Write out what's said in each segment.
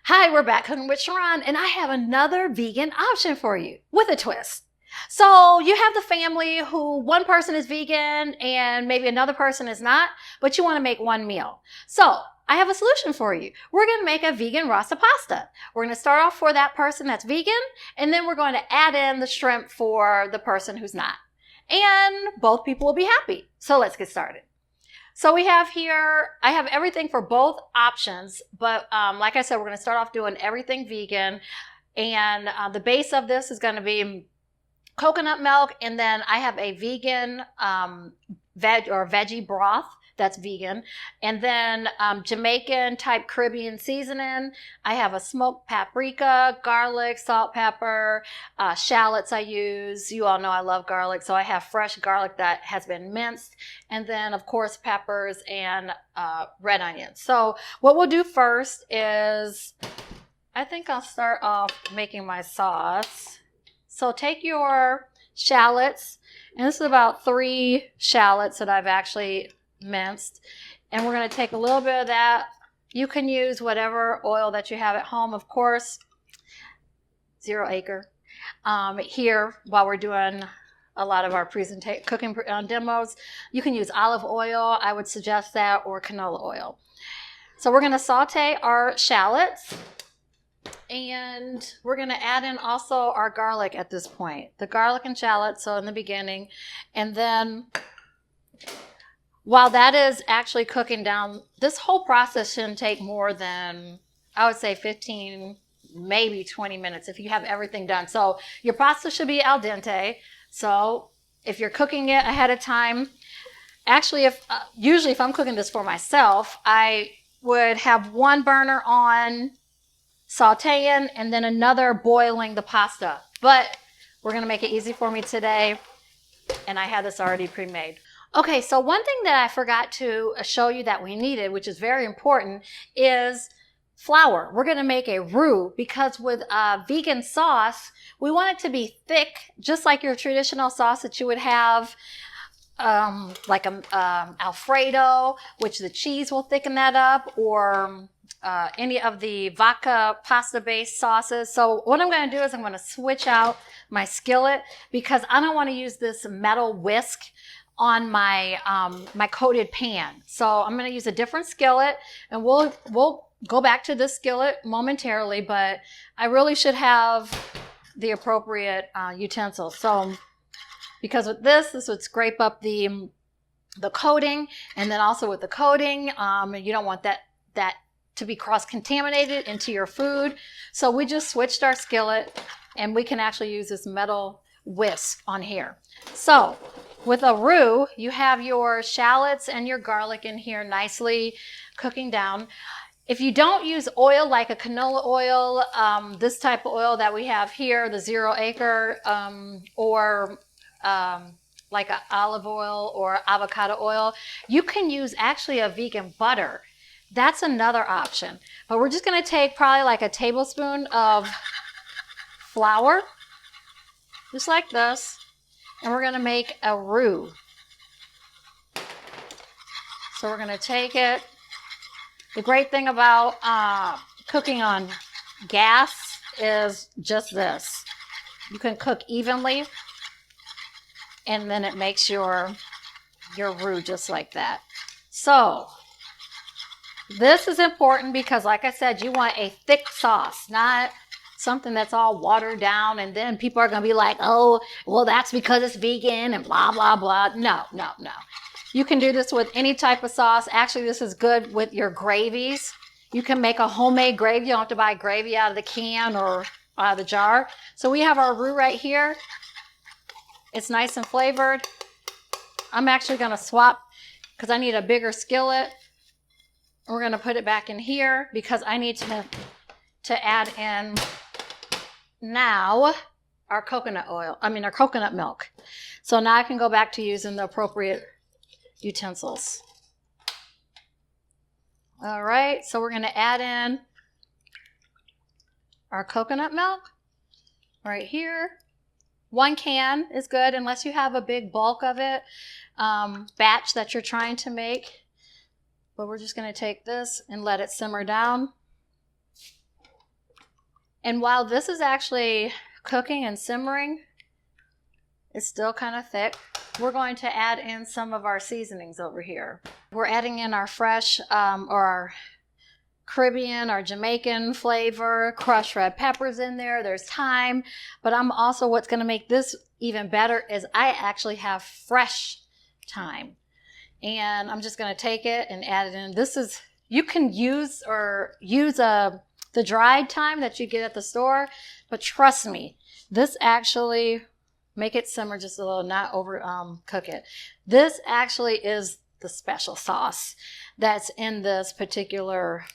Hi, we're back cooking with Sharon, and I have another vegan option for you with a twist. So you have the family who one person is vegan and maybe another person is not, but you want to make one meal. So I have a solution for you. We're going to make a vegan Rasta pasta. We're going to start off for that person that's vegan, and then we're going to add in the shrimp for the person who's not. And both people will be happy. So let's get started. So we have here, I have everything for both options, but like I said, we're going to start off doing everything vegan. And the base of this is going to be coconut milk, and then I have a vegan veggie broth that's vegan, and then Jamaican type Caribbean seasoning. I have a smoked paprika, garlic, salt, pepper, shallots I use. You all know I love garlic, so I have fresh garlic that has been minced, and then of course peppers and red onions. So what we'll do first is, I think I'll start off making my sauce. So take your shallots, and this is about 3 shallots that I've actually minced, and we're going to take a little bit of that. You can use whatever oil that you have at home, of course. 0 acre. Here, while we're doing a lot of our cooking demos, you can use olive oil. I would suggest that, or canola oil. So we're going to saute our shallots. And we're going to add in also our garlic at this point. The garlic and shallots, so in the beginning. And then while that is actually cooking down, this whole process shouldn't take more than, I would say 15, maybe 20 minutes if you have everything done. So your pasta should be al dente. So if you're cooking it ahead of time, actually, usually if I'm cooking this for myself, I would have one burner on sauteing and then another boiling the pasta. But we're going to make it easy for me today, and I had this already pre-made. Okay, so one thing that I forgot to show you that we needed, which is very important, is flour. We're going to make a roux because with vegan sauce, we want it to be thick, just like your traditional sauce that you would have, like Alfredo, which the cheese will thicken that up, or any of the vodka pasta-based sauces. So what I'm going to do is I'm going to switch out my skillet because I don't want to use this metal whisk on my my coated pan. So I'm going to use a different skillet, and we'll go back to this skillet momentarily, but I really should have the appropriate utensils. So because with this would scrape up the coating, and then also with the coating, you don't want that to be cross-contaminated into your food. So we just switched our skillet, and we can actually use this metal whisk on here. So with a roux, you have your shallots and your garlic in here nicely cooking down. If you don't use oil like a canola oil, this type of oil that we have here, the 0 acre, or like an olive oil or avocado oil, you can use actually a vegan butter. That's another option. But we're just going to take probably like a tablespoon of flour, just like this, and we're going to make a roux. So we're going to take it. The great thing about cooking on gas is just this. You can cook evenly, and then it makes your roux just like that. So this is important because, like I said, you want a thick sauce, not something that's all watered down, and then people are going to be like, oh, well, that's because it's vegan and blah, blah, blah. No, no, no. You can do this with any type of sauce. Actually, this is good with your gravies. You can make a homemade gravy. You don't have to buy gravy out of the can or out of the jar. So we have our roux right here. It's nice and flavored. I'm actually going to swap because I need a bigger skillet. We're going to put it back in here because I need to add in now our coconut milk. So now I can go back to using the appropriate utensils. All right, so we're going to add in our coconut milk right here. 1 can is good unless you have a big bulk of it, batch that you're trying to make. But we're just going to take this and let it simmer down. And while this is actually cooking and simmering, it's still kind of thick. We're going to add in some of our seasonings over here. We're adding in our fresh or our Caribbean or Jamaican flavor, crushed red peppers in there. There's thyme, but I'm also, what's going to make this even better is I actually have fresh thyme. And I'm just going to take it and add it in. This is, you can use the dried thyme that you get at the store, but trust me, this actually, make it simmer just a little, not over cook it. This actually is the special sauce that's in this particular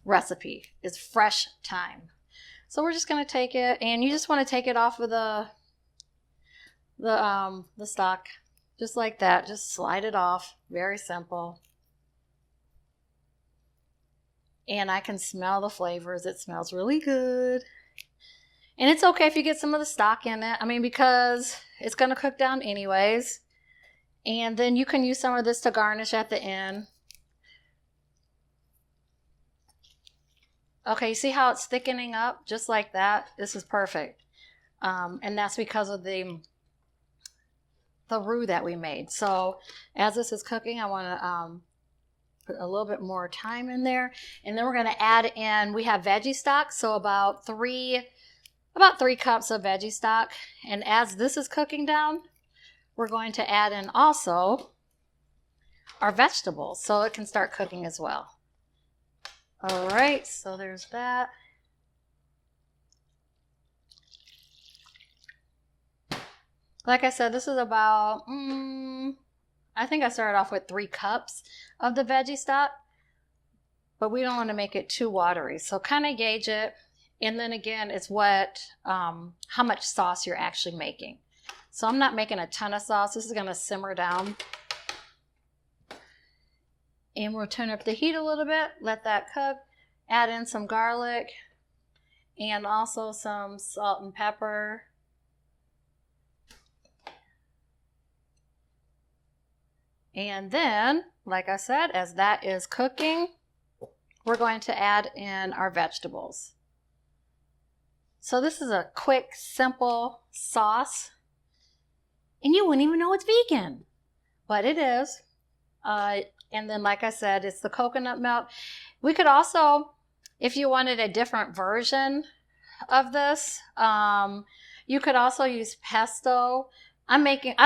recipe, is fresh thyme. So we're just going to take it, and you just want to take it off of the stock, just like that. Just slide it off. Very simple. And I can smell the flavors. It smells really good. And it's okay if you get some of the stock in it. I mean, because it's going to cook down anyways. And then you can use some of this to garnish at the end. Okay, you see how it's thickening up? Just like that. This is perfect. And that's because of the roux that we made. So as this is cooking, I want to put a little bit more thyme in there. And then we're going to add in, we have veggie stock, so about 3 cups of veggie stock. And as this is cooking down, we're going to add in also our vegetables so it can start cooking as well. All right, so there's that. Like I said, this is about, I think I started off with 3 cups of the veggie stock, but we don't want to make it too watery. So kind of gauge it. And then again, it's how much sauce you're actually making. So I'm not making a ton of sauce. This is going to simmer down. And we'll turn up the heat a little bit, let that cook, add in some garlic, and also some salt and pepper. And then, like I said, as that is cooking, we're going to add in our vegetables. So this is a quick, simple sauce, and you wouldn't even know it's vegan, but it is. And then, like I said, it's the coconut milk. We could also, if you wanted a different version of this, you could also use pesto. I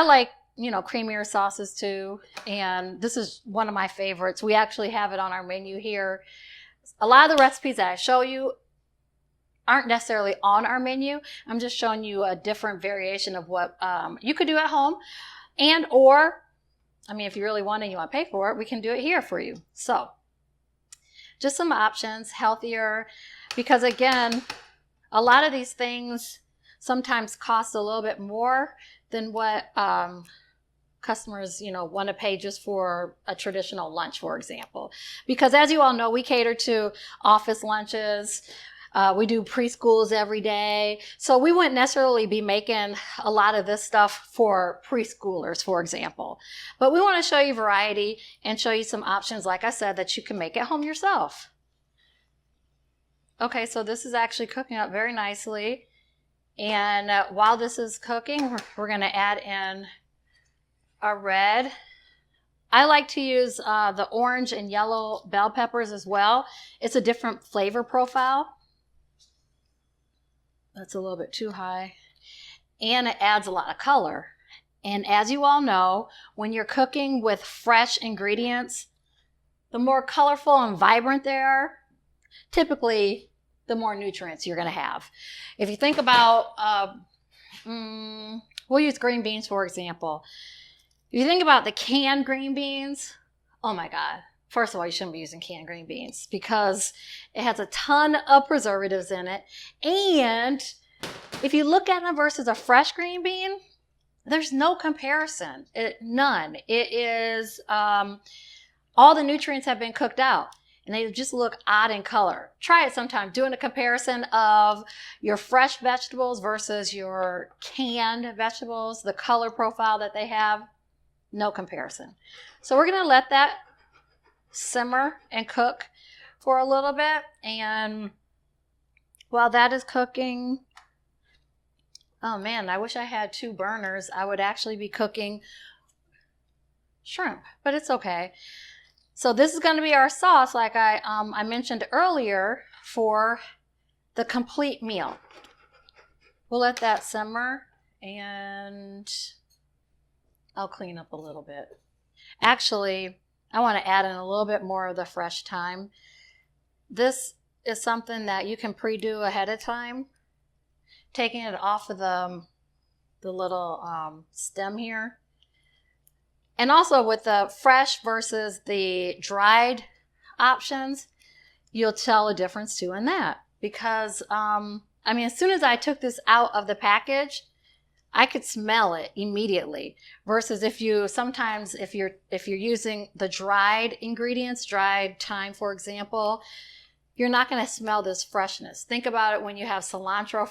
like, creamier sauces too. And this is one of my favorites. We actually have it on our menu here. A lot of the recipes that I show you aren't necessarily on our menu. I'm just showing you a different variation of what you could do at home. If you really want and you want to pay for it, we can do it here for you. So just some options, healthier, because again, a lot of these things sometimes cost a little bit more than what customers, want to pay just for a traditional lunch, for example. Because as you all know, we cater to office lunches. We do preschools every day. So we wouldn't necessarily be making a lot of this stuff for preschoolers, for example. But we want to show you variety and show you some options, like I said, that you can make at home yourself. Okay, so this is actually cooking up very nicely. And while this is cooking, we're going to add in our red. I like to use the orange and yellow bell peppers as well. It's a different flavor profile. That's a little bit too high. And it adds a lot of color. And as you all know, when you're cooking with fresh ingredients, the more colorful and vibrant they are, typically the more nutrients you're going to have. If you think about, we'll use green beans, for example. If you think about the canned green beans, oh my God. First of all, you shouldn't be using canned green beans because it has a ton of preservatives in it. And if you look at them versus a fresh green bean, there's no comparison. None. It is, all the nutrients have been cooked out and they just look odd in color. Try it sometime, doing a comparison of your fresh vegetables versus your canned vegetables, the color profile that they have, no comparison. So we're going to let that simmer and cook for a little bit. And While that is cooking, oh man, I wish I had 2 burners. I would actually be cooking shrimp, but it's okay. So this is going to be our sauce, like I mentioned earlier, for the complete meal. We'll let that simmer, and I'll clean up a little bit. Actually, I want to add in a little bit more of the fresh thyme. This is something that you can pre-do ahead of time. Taking it off of the little stem here. And also with the fresh versus the dried options, you'll tell a difference too in that. Because, I mean, as soon as I took this out of the package, I could smell it immediately. Versus if you're using the dried ingredients, dried thyme, for example, you're not going to smell this freshness. Think about it when you have cilantro,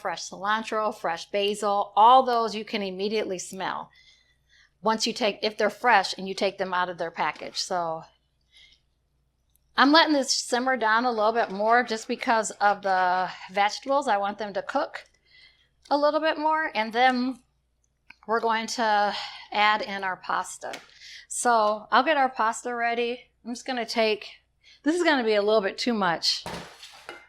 fresh basil, all those you can immediately smell once if they're fresh and you take them out of their package. So I'm letting this simmer down a little bit more just because of the vegetables. I want them to cook a little bit more, and then we're going to add in our pasta. So I'll get our pasta ready. I'm just going to this is going to be a little bit too much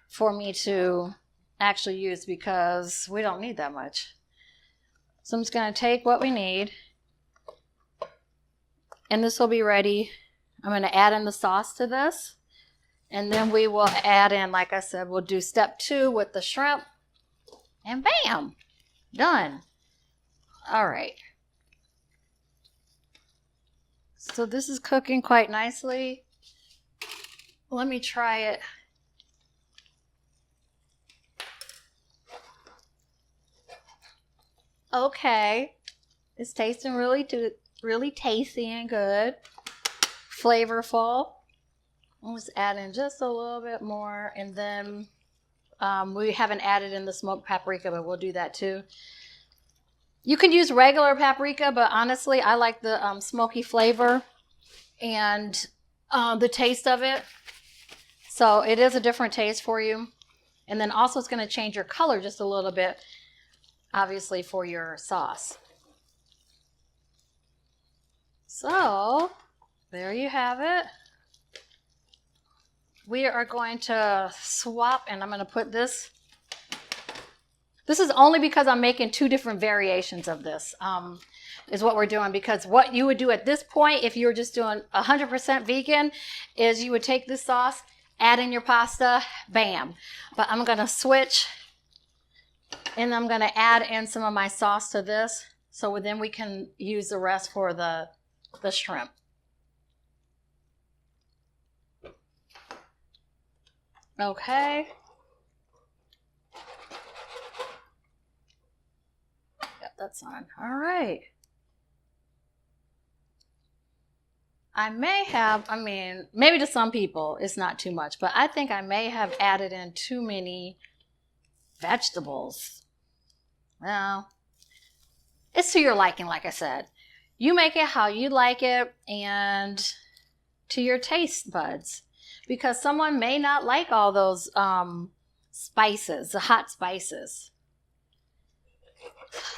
for me to actually use because we don't need that much. So I'm just going to take what we need, and this will be ready. I'm going to add in the sauce to this, and then we will add in, like I said, we'll do step 2 with the shrimp, and bam, done. All right. So this is cooking quite nicely. Let me try it. Okay. It's tasting really tasty and good. Flavorful. Let's add in just a little bit more, and then we haven't added in the smoked paprika, but we'll do that too. You can use regular paprika, but honestly, I like the smoky flavor and the taste of it. So it is a different taste for you. And then also it's going to change your color just a little bit, obviously, for your sauce. So there you have it. We are going to swap, and I'm going to put this. This is only because I'm making 2 different variations of this, is what we're doing. Because what you would do at this point, if you were just doing 100% vegan, is you would take this sauce, add in your pasta, bam. But I'm going to switch, and I'm going to add in some of my sauce to this, so then we can use the rest for the shrimp. Okay. Yep, that's on. All right. Maybe to some people it's not too much, but I think I may have added in too many vegetables. Well, it's to your liking, like I said. You make it how you like it and to your taste buds, because someone may not like all those spices, the hot spices.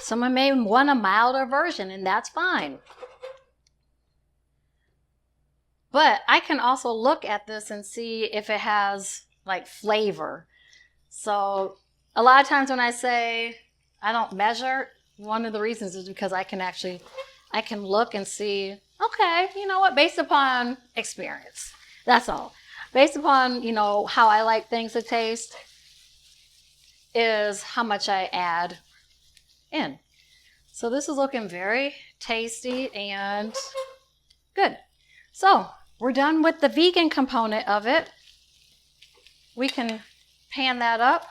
Someone may want a milder version, and that's fine. But I can also look at this and see if it has like flavor. So a lot of times when I say I don't measure, one of the reasons is because I can look and see, okay, you know what, based upon experience. That's all. Based upon, how I like things to taste is how much I add in. So this is looking very tasty and good. So we're done with the vegan component of it. We can pan that up.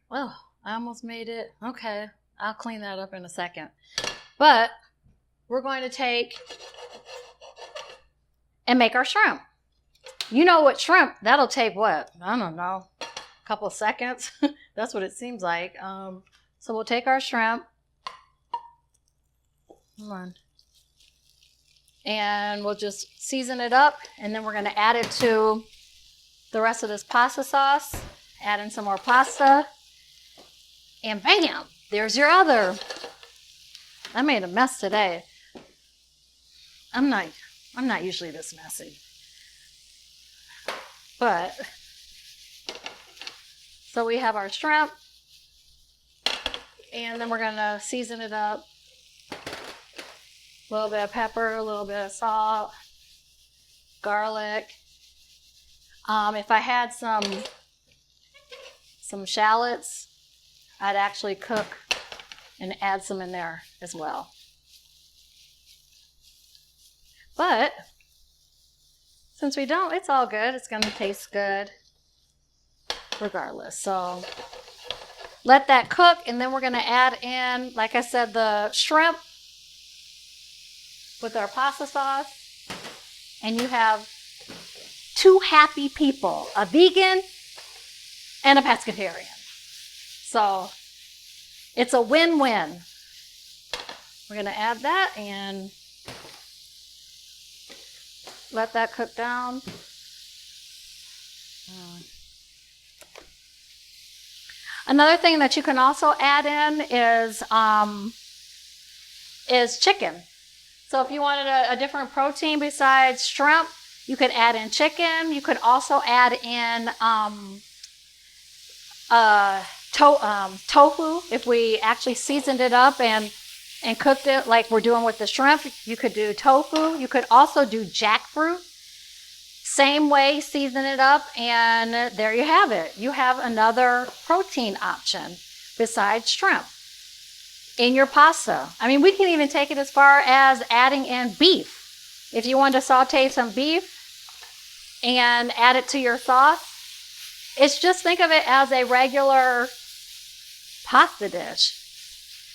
Well, I almost made it. Okay, I'll clean that up in a second. But we're going to take and make our shrimp. You know what shrimp, that'll take what? I don't know, a couple of seconds. That's what it seems like. So we'll take our shrimp. Come on. And we'll just season it up, and then we're going to add it to the rest of this pasta sauce. Add in some more pasta, and bam, there's your other. I made a mess today. I'm not usually this messy. But so we have our shrimp, and then we're going to season it up. A little bit of pepper, a little bit of salt, garlic. If I had some shallots, I'd actually cook and add some in there as well. But since we don't, it's all good. It's going to taste good regardless. So let that cook, and then we're going to add in, like I said, the shrimp with our pasta sauce, and you have two happy people, a vegan and a pescatarian. So it's a win-win. We're going to add that and let that cook down. Another thing that you can also add in is chicken. So if you wanted a different protein besides shrimp, you could add in chicken. You could also add in tofu. If we actually seasoned it up and cooked it like we're doing with the shrimp, you could do tofu. You could also do jackfruit. Same way, season it up, and there you have it. You have another protein option besides shrimp in your pasta. I mean, we can even take it as far as adding in beef. If you want to saute some beef and add it to your sauce, it's just think of it as a regular pasta dish.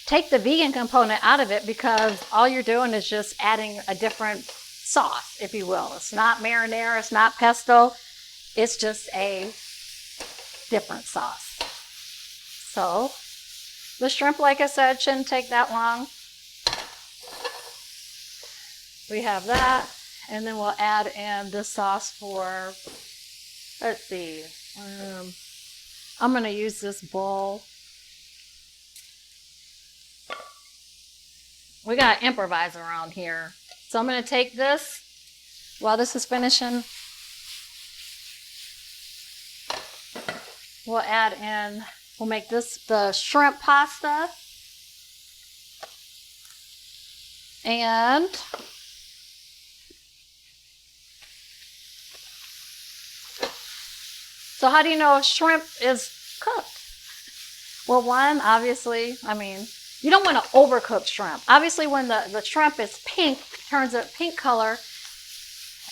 Take the vegan component out of it, because all you're doing is just adding a different sauce, if you will. It's not marinara, it's not pesto. It's just a different sauce. So the shrimp, like I said, shouldn't take that long. We have that, and then we'll add in the sauce for, let's see, I'm going to use this bowl. We got to improvise around here. So I'm going to take this while this is finishing. We'll add in, we'll make this the shrimp pasta. And so how do you know if shrimp is cooked? Well, one, obviously, I mean, you don't want to overcook shrimp. Obviously, when the shrimp is pink, turns a pink color,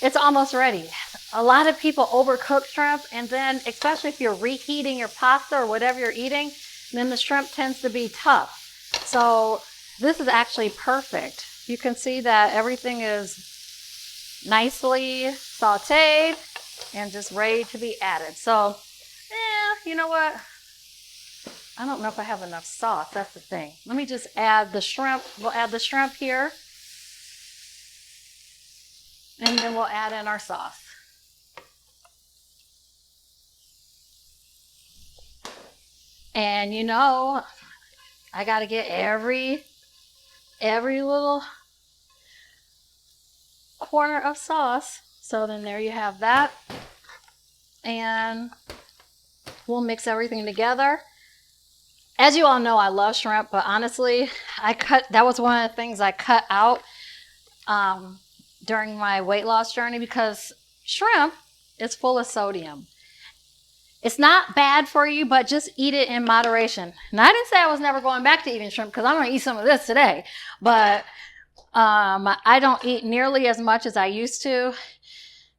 it's almost ready. A lot of people overcook shrimp, and then, especially if you're reheating your pasta or whatever you're eating, then the shrimp tends to be tough. So this is actually perfect. You can see that everything is nicely sauteed and just ready to be added. So, you know what? I don't know if I have enough sauce. That's the thing. Let me just add the shrimp. We'll add the shrimp here. And then we'll add in our sauce. And you know, I got to get every little corner of sauce. So then there you have that. And we'll mix everything together. As you all know, I love shrimp, but honestly, that was one of the things I cut out during my weight loss journey, because shrimp is full of sodium. It's not bad for you, but just eat it in moderation. And I didn't say I was never going back to eating shrimp, because I'm going to eat some of this today. But I don't eat nearly as much as I used to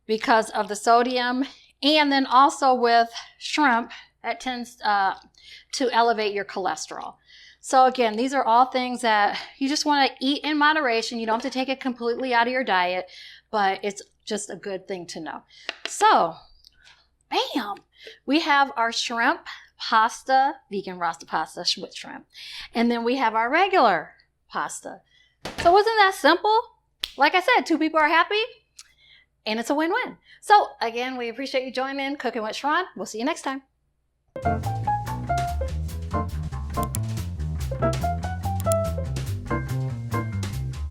because of the sodium. And then also with shrimp, that tends to elevate your cholesterol. So again, these are all things that you just want to eat in moderation. You don't have to take it completely out of your diet, but it's just a good thing to know. So, bam! We have our shrimp pasta, vegan Rasta pasta with shrimp. And then we have our regular pasta. So wasn't that simple? like I said, two people are happy and it's a win-win. So again, we appreciate you joining in Cooking with Sharon. We'll see you next time.